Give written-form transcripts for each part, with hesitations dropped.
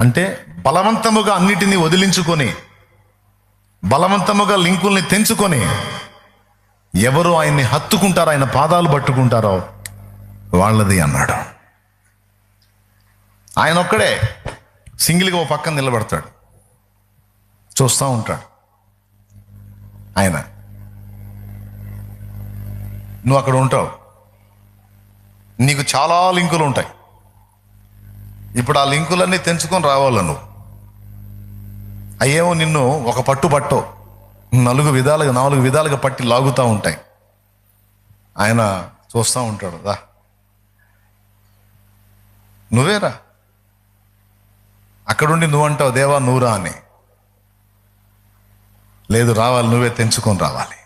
అంటే బలవంతముగా అన్నిటినీ వదిలించుకొని, బలవంతముగా లింకుల్ని తెంచుకొని ఎవరు ఆయన్ని హత్తుకుంటారో, ఆయన పాదాలు పట్టుకుంటారో వాళ్ళది అన్నాడు. ఆయన ఒక్కడే సింగిల్గా ఓ పక్కన నిలబడతాడు, చూస్తూ ఉంటాడు. ఆయన నువ్వు అక్కడ ఉంటావు, నీకు చాలా లింకులు ఉంటాయి. ఇప్పుడు ఆ లింకులన్నీ తెంచుకొని రావాల నువ్వు. అయ్యేమో నిన్ను ఒక పట్టో 4 విధాలుగా పట్టి లాగుతూ ఉంటాయి. ఆయన చూస్తూ ఉంటాడు, రా నువ్వేరా. అక్కడుండి నువ్వంటావు, దేవా నువ్వురా అని. లేదు, రావాలి, నువ్వే తెంచుకొని రావాలి.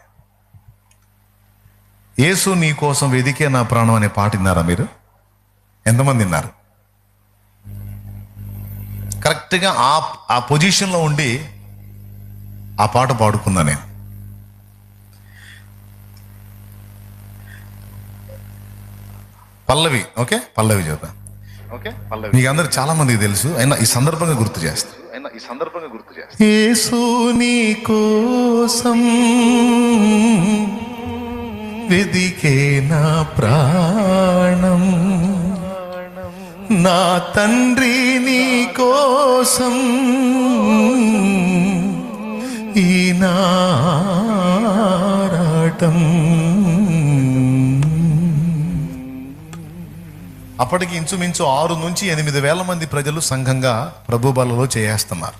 యేసు నీ కోసం వెదికే నా ప్రాణం అనే పాట విన్నారా మీరు? ఎంతమంది విన్నారు? కరెక్ట్గా ఆ పొజిషన్లో ఉండి ఆ పాట పాడుకున్నా నేను. పల్లవి, ఓకే, పల్లవి చూద్దాం. మీకు అందరు చాలా మందికి తెలుసు, అయినా ఈ సందర్భంగా గుర్తు చేస్తా. యేసు నీ కోసం వెదికే నా ప్రాణం, నా తండ్రి నీ కోసం ఈ నారాటం. అప్పటికి ఇంచుమించు 6 నుంచి 8 వేల మంది ప్రజలు సంఘంగా ప్రభు బలలో చేస్తున్నారు.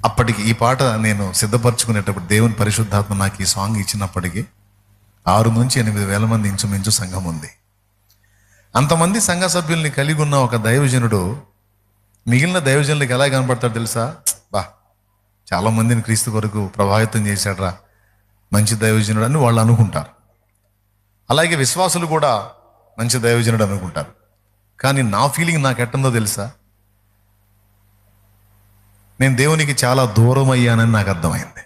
అప్పటికి ఈ పాట నేను సిద్ధపరచుకునేటప్పుడు దేవుని పరిశుద్ధాత్మ నాకు ఈ సాంగ్ ఇచ్చినప్పటికీ 6 నుంచి 8 వేల మంది ఇంచుమించు సంఘం ఉంది. అంతమంది సంఘ సభ్యుల్ని కలిగి ఉన్న ఒక దైవజనుడు మిగిలిన దైవజనులకు ఎలా కనపడతాడు తెలుసా? బా, చాలా మందిని క్రీస్తు కొరకు ప్రభావితం చేశాడ్రా, మంచి దైవజనుడు అని వాళ్ళు అనుకుంటారు. అలాగే విశ్వాసులు కూడా మంచి దైవజనుడు అనుకుంటారు. కానీ నా ఫీలింగ్ నాకు ఎట్టుందో తెలుసా? నేను దేవునికి చాలా దూరం అయ్యానని నాకు అర్థమైంది.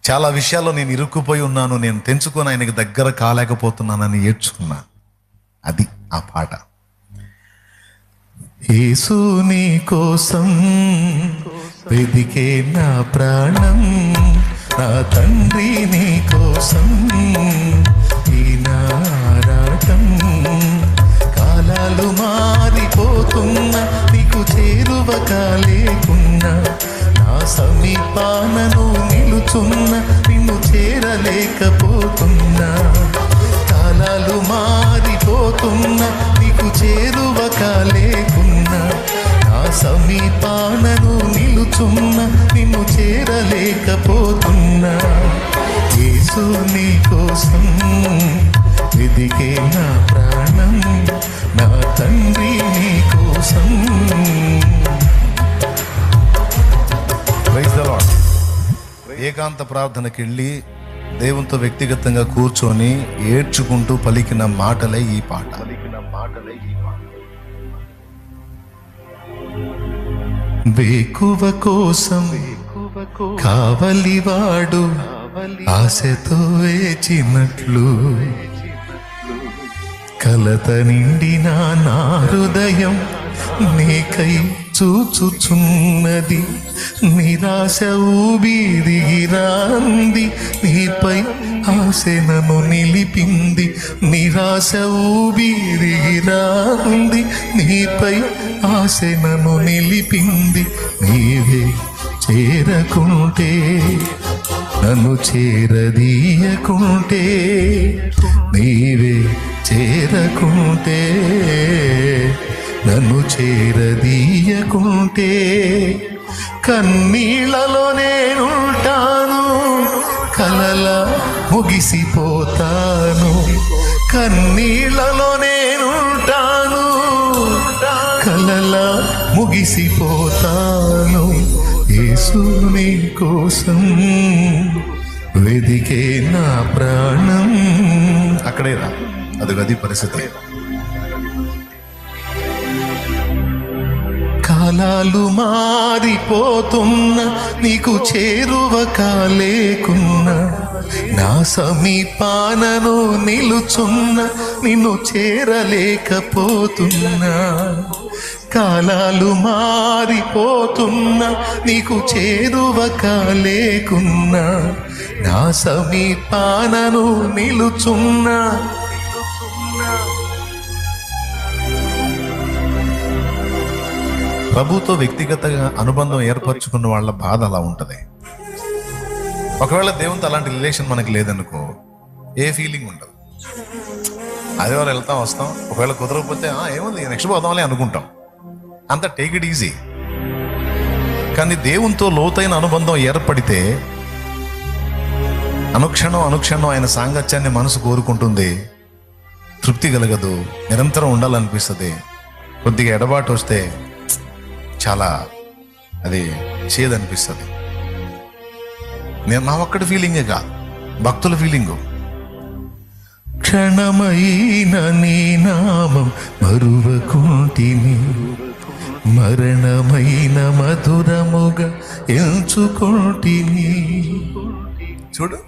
చాలా విషయాల్లో నేను ఇరుక్కుపోయి ఉన్నాను, నేను తెంచుకొని ఆయనకి దగ్గర కాలేకపోతున్నానని ఏడ్చుకున్నా. అది ఆ పాట. యేసు నీ కోసం వెదికే నా ప్రాణం, నా తండ్రి నీ కోసం ఈ నారాటం. కాలాలు మారిపోతున్నా, నీకు చేరువ కాలేకున్నా, నా సమీపానను నిలుచున్నా, నిన్ను చేరలేకపోతున్నా. కాలాలు మారిపోతున్నా, నీకు చేరువ కాలేకున్నా, నా సమీపానను నిలుచున్నా, నిన్ను చేరలేకపోతున్నా. యేసు నీ కోసం వెదికే నా ప్రాణం, నా తండ్రి నీ కోసం. Praise the Lord. ఏకాంత ప్రార్థనకి వెళ్ళి దేవునితో వ్యక్తిగతంగా కూర్చొని ఏడ్చుకుంటూ పలికిన మాటలే ఈ పాట. వేకువ కోసం కావలివాడు ఆశతో వేచినట్లు, కలత నిండిన నా హృదయం నీకై చూచుచున్నది. నిరాశ ఊబిదిగిరాంది, నీపై ఆశ నన్ను నిలిపింది. నిరాశ ఊబిదిగిరాంది, నీపై ఆశ నన్ను నిలిపింది. నీవే చేరకుంటే, నన్ను చేరదీయకుంటే, నీవే చేరకుంటే, నన్ను చేరదీయకుంటే, కన్నీళ్లలో నేనుంటాను, కలలా ముగిసిపోతాను. కన్నీళ్లలో నేనుంటాను, కలలా ముగిసిపోతాను. యేసు నీ కోసం వెదికే నా ప్రాణం. అక్కడే రా, అది పరిస్థితి. కాలాలు మారిపోతున్నా, నీకు చేరువ కాలేకున్నా, నా సమీపానను నిలుచున్న, నిన్ను చేరలేకపోతున్నా, కాలాలు మారిపోతున్నా, నీకు చేరువ కాలేకున్నా, నా సమీపానను నిలుచున్నా. ప్రభుతో వ్యక్తిగతంగా అనుబంధం ఏర్పరచుకున్న వాళ్ళ బాధ అలా ఉంటది. ఒకవేళ దేవునితో అలాంటి రిలేషన్ మనకి లేదనుకో, ఏ ఫీలింగ్ ఉండదు. ఆదివారం వెళ్తాం వస్తాం, ఒకవేళ కుదరకపోతే ఏముంది నెక్స్ట్ పోదాంలే అనుకుంటాం, అంత టేక్ ఇట్ ఈజీ. కానీ దేవునితో లోతైన అనుబంధం ఏర్పడితే అనుక్షణం ఆయన సాంగత్యాన్ని మనసు కోరుకుంటుంది, తృప్తి కలగదు, నిరంతరం ఉండాలనిపిస్తుంది. కొద్దిగా ఎడబాటు వస్తే చాలా అది చేదనిపిస్తుంది. నేను నా ఒక్కడి ఫీలింగే కాదు, భక్తుల ఫీలింగు. క్షణమైన నీ నామం మరువకుంటిని, మరణమైన మధురముగా ఎంచుకుంటిని. చూడు,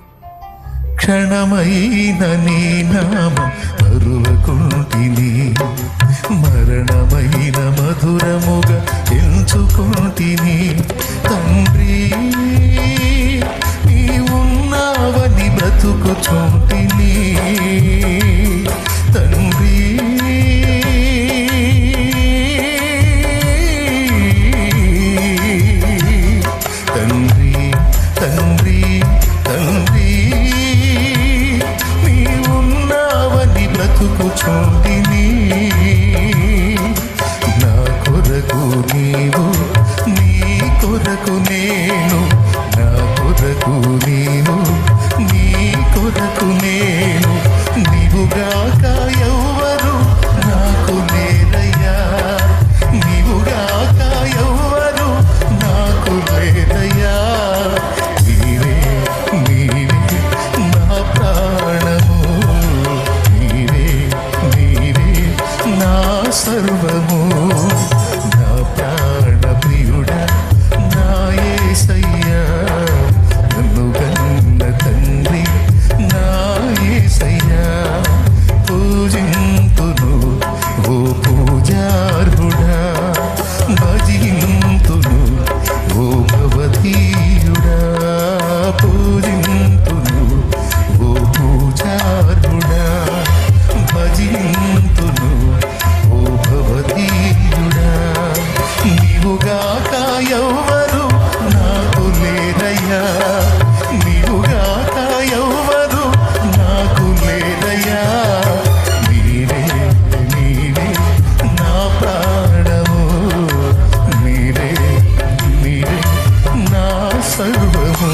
క్షణమైన నీ నామం మరువకుంటిని, మరణమైన మధురముగా ఎంచుకుంటిని. తండ్రి నీ ఉన్నావని బ్రతుకుచుంటిని, తండ్రి తండ్రి తండ్రి తండ్రి నీ ఉన్నావని బ్రతుకుచుంటిని. నా కొరకు నీవు, నీ కొరకు నేను, నా కొరకు నీవు, నీ కొరకు నేను, నీవుగాక ఎవ్వరు నాకు లేరయ్యా, నీవుగాక ఎవ్వరు నాకు లేరయ్యా. నీవే నీవే నా ప్రాణము, నీవే నీవే నా సర్వము, నా ప్రాణ ప్రియుడా నా యేసయ్యా, నన్ను గన్న తండ్రి నా యేసయ్యా. పూజింతును ఓ పూజార్హుడా, భజింతును ఓ భవధీయుడా, పూజింతును ఓ పూజార్హుడా, భజింతును ఓ భవధీయుడా. నీవుగాక ఎవ్వరు నాకు లేరయ్యా, నీవుగాక ఎవ్వరు నాకు లేరయ్యా. నీవే నీవే నా ప్రాణము, నీవే నీవే నా సర్వము.